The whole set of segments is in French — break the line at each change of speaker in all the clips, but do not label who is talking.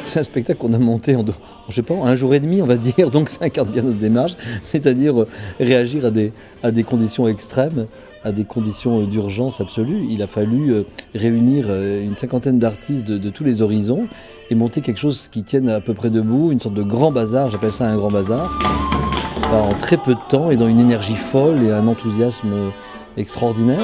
c'est un spectacle qu'on a monté je sais pas, un jour et demi, on va dire, donc ça incarne bien notre démarche, c'est-à-dire réagir à des conditions extrêmes, à des conditions d'urgence absolue. Il a fallu réunir une cinquantaine d'artistes de tous les horizons et monter quelque chose qui tienne à peu près debout, une sorte de grand bazar, j'appelle ça un grand bazar, en très peu de temps et dans une énergie folle et un enthousiasme extraordinaire.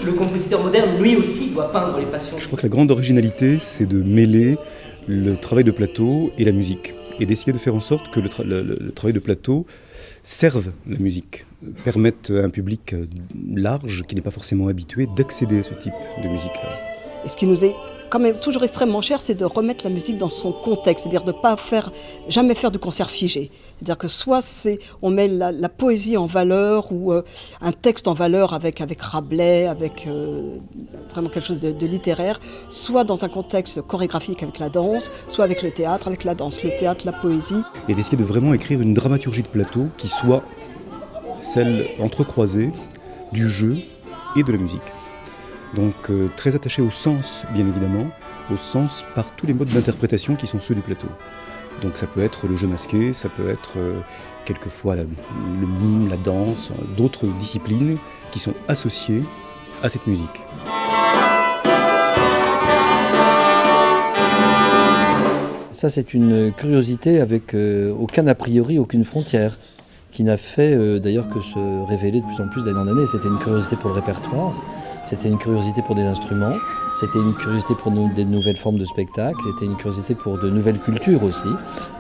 Le compositeur moderne, lui aussi, doit peindre les passions.
Je crois que la grande originalité, c'est de mêler le travail de plateau et la musique, et d'essayer de faire en sorte que le travail de plateau serve la musique, permette à un public large, qui n'est pas forcément habitué, d'accéder à ce type de musique-là.
Et ce qui nous est quand même toujours extrêmement cher, c'est de remettre la musique dans son contexte, c'est-à-dire de ne jamais faire de concert figé. C'est-à-dire que soit on met la poésie en valeur ou un texte en valeur avec Rabelais, avec vraiment quelque chose de littéraire, soit dans un contexte chorégraphique avec la danse, soit avec le théâtre, avec la danse, le théâtre, la poésie.
Et d'essayer de vraiment écrire une dramaturgie de plateau qui soit celle entrecroisée du jeu et de la musique. Donc très attaché au sens, bien évidemment, au sens par tous les modes d'interprétation qui sont ceux du plateau. Donc ça peut être le jeu masqué, ça peut être quelquefois le mime, la danse, d'autres disciplines qui sont associées à cette musique.
Ça, c'est une curiosité avec aucun a priori, aucune frontière, qui n'a fait d'ailleurs que se révéler de plus en plus d'année en année. C'était une curiosité pour le répertoire. C'était une curiosité pour des instruments, c'était une curiosité pour des nouvelles formes de spectacle, c'était une curiosité pour de nouvelles cultures aussi,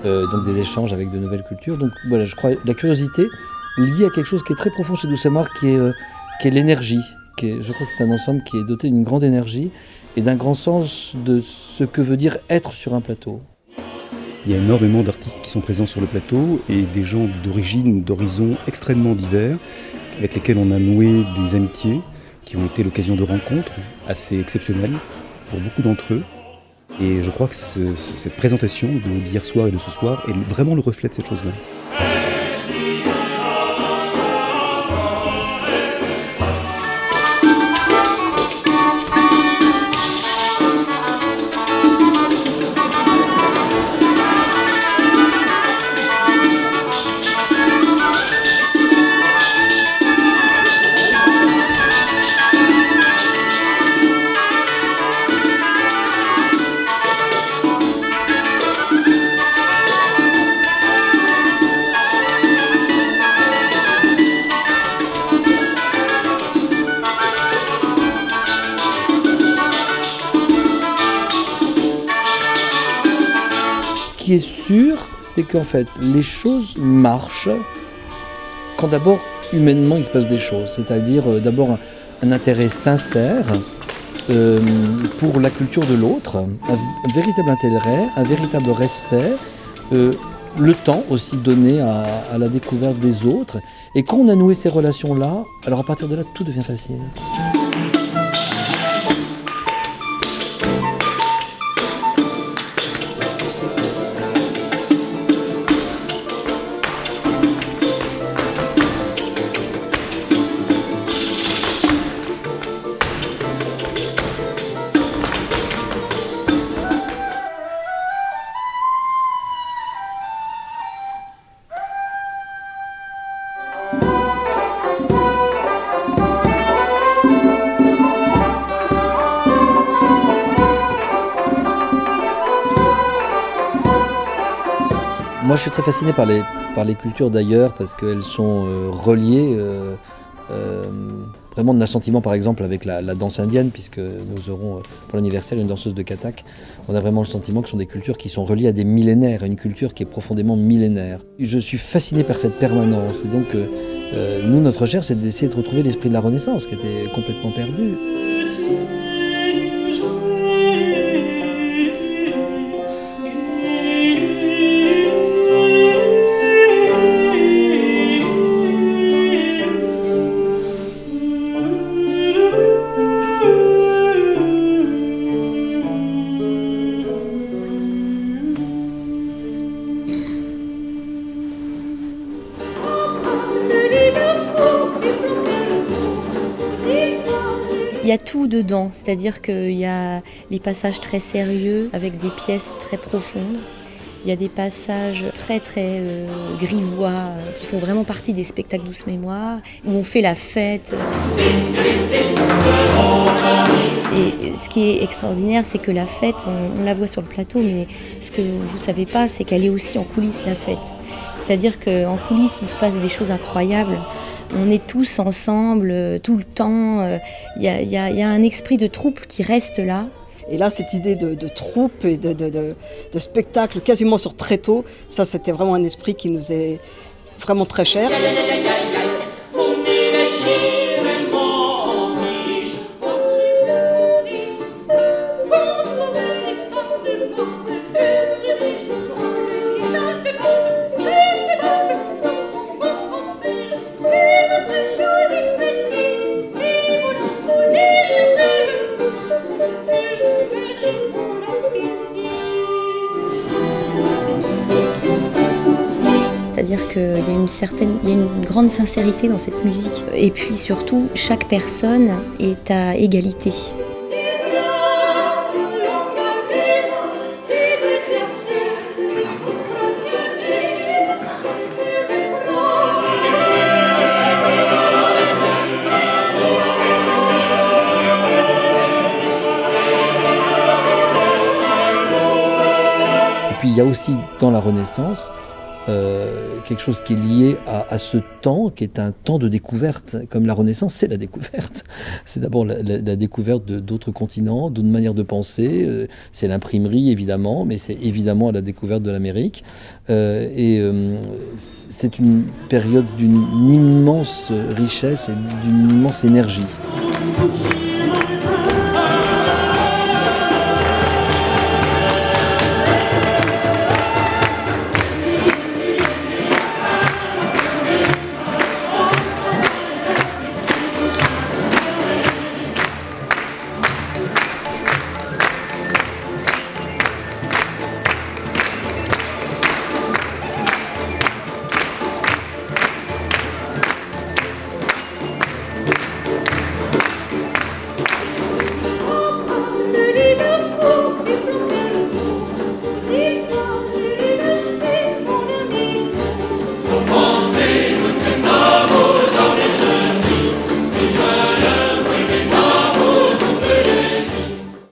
donc des échanges avec de nouvelles cultures. Donc voilà, je crois la curiosité liée à quelque chose qui est très profond chez Doucet Noir, qui est l'énergie. Je crois que c'est un ensemble qui est doté d'une grande énergie et d'un grand sens de ce que veut dire être sur un plateau.
Il y a énormément d'artistes qui sont présents sur le plateau et des gens d'origine, d'horizons extrêmement divers, avec lesquels on a noué des amitiés, qui ont été l'occasion de rencontres assez exceptionnelles pour beaucoup d'entre eux. Et je crois que cette présentation d'hier soir et de ce soir est vraiment le reflet de cette chose-là.
Ce qui est sûr, c'est qu'en fait, les choses marchent quand d'abord, humainement, il se passe des choses. C'est-à-dire d'abord un intérêt sincère pour la culture de l'autre, un véritable intérêt, un véritable respect, le temps aussi donné à la découverte des autres. Et quand on a noué ces relations-là, alors à partir de là, tout devient facile. Moi, je suis très fasciné par les cultures d'ailleurs parce qu'elles sont reliées vraiment de l'assentiment, par exemple, avec la danse indienne, puisque nous aurons pour l'anniversaire une danseuse de Kathak. On a vraiment le sentiment que ce sont des cultures qui sont reliées à des millénaires, à une culture qui est profondément millénaire. Je suis fasciné par cette permanence. Et donc, nous, notre recherche, c'est d'essayer de retrouver l'esprit de la Renaissance, qui était complètement perdu.
Il y a tout dedans, c'est-à-dire qu'il y a les passages très sérieux avec des pièces très profondes. Il y a des passages très grivois qui font vraiment partie des spectacles Douce Mémoire, où on fait la fête. Et ce qui est extraordinaire, c'est que la fête, on la voit sur le plateau, mais ce que vous ne savez pas, c'est qu'elle est aussi en coulisses, la fête. C'est-à-dire qu'en coulisses, il se passe des choses incroyables. On est tous ensemble, tout le temps. Il y a un esprit de troupe qui reste là.
Et là, cette idée de troupe et de spectacle quasiment sur tréteau, ça c'était vraiment un esprit qui nous est vraiment très cher.
C'est-à-dire qu'il y a une grande sincérité dans cette musique. Et puis surtout, chaque personne est à égalité.
Et puis il y a aussi dans la Renaissance quelque chose qui est lié à ce temps, qui est un temps de découverte. Comme la Renaissance, c'est la découverte. C'est d'abord la découverte d'autres continents, d'autres manières de penser. C'est l'imprimerie, évidemment, mais c'est évidemment la découverte de l'Amérique. C'est une période d'une immense richesse et d'une immense énergie.